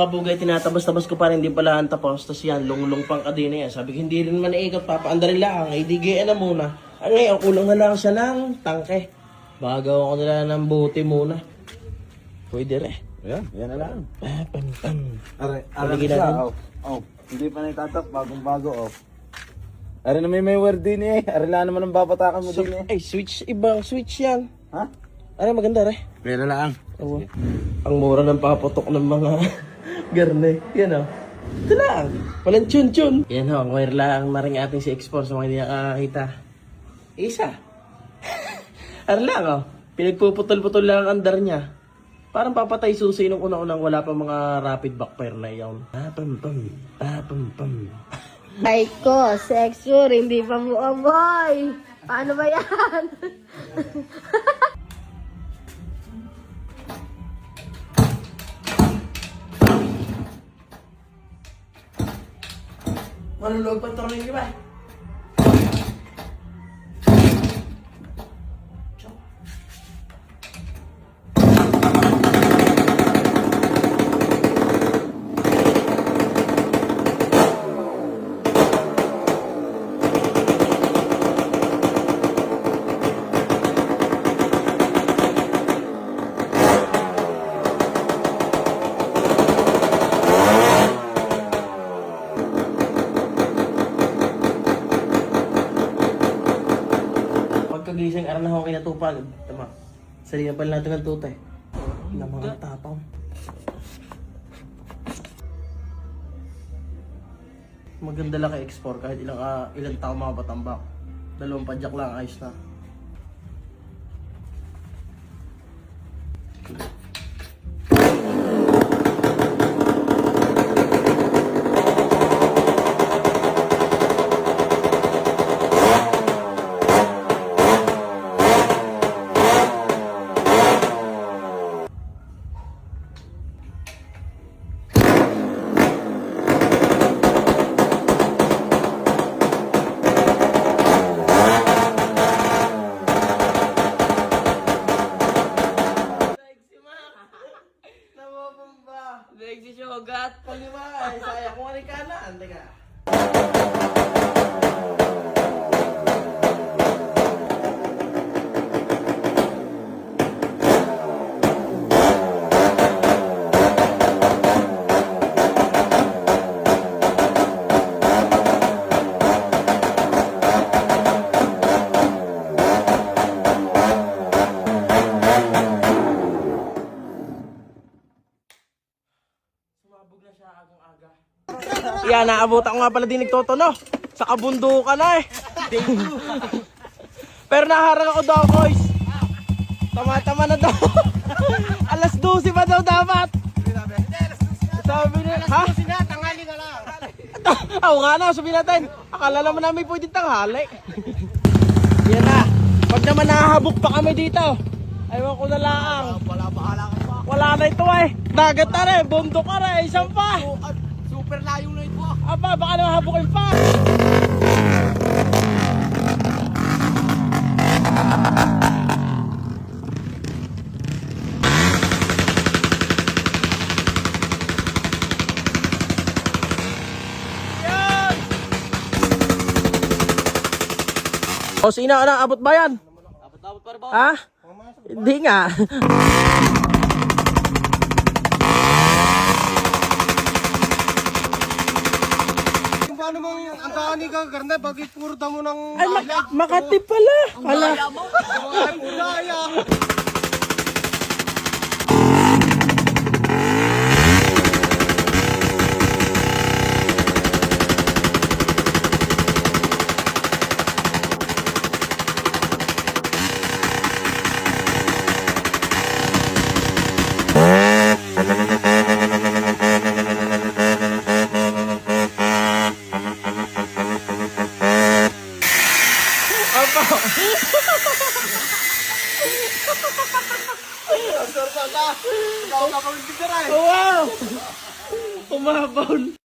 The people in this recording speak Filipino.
kabugay, tinatabas-tabas ko pa rin, hindi pala ang tapos. Tapos yan, lunglong pang kadena yan. Sabi ko, hindi rin man iikot, papaandarin lang. Ay, di gaya na muna. Ngayon, kulang na lang siya ng tangke. Bagaw ko nila ng buti muna. Pwede rin. Ayan, yan na lang. Pam, pam. Aray, Paligid siya. natin. Hindi pa naitatap, bagong-bago, Aray na may word din Aray na naman ang babatakan mo So, din ay, switch, ibang switch yan. Ha? Ay, maganda rin. Pwede lang. Oo. Ang mura ng paputok ng mga garne. Yan o. Ito lang. Walang tune-tune. Yan o. Ang wire lang na rin ating si Export sa mga hindi nakakita. Isa. Ano lang o. Pinagpuputol-putol lang ang andar niya. Parang papatay susi nung unang-unang wala pa mga rapid backfire na iyon. Pam-pam. Pam-pam. Ay ko, sexure, hindi pa mo boy. Paano ba yan? Malulog pa ito rin ba? Pagkagising, aral na ako kinatupag. Tama. Salina pala natin ng tutay. Namang tapang. Maganda lang kay X4 kahit ilang tao mga batambak. Dalawang padyak lang, ayos na. Sexy Shogat, palima, ay saya kung ano ka na, ante ka. Sumabog na siya agang-aga. Yan, naabot ako nga pala din nagtotono. Sa kabundukan na eh. Pero naharang ako daw, boys. Tama-tama na daw. Alas 12 pa daw dapat. Sabi niya, ha? Alas 12 na, tanghali na lang. Oo nga na, sabihin natin. Akala naman namin pwede tanghali. Yan na. Pag naman nahahabok pa kami dito, aywan ko na lang. Wala na ito eh. Dagat na rin, bundok ka rin, isang pa. Super layo na ito. Aba, baka naman habukin pa. Yan! O, sino na, abot ba yan? Abot pa rin ba? Ha? Hindi nga. Paano mo ang kaani ka, karne, bakit puro damo ng... Ay, Makati pala. Ala. Daya. Wow! Umabon.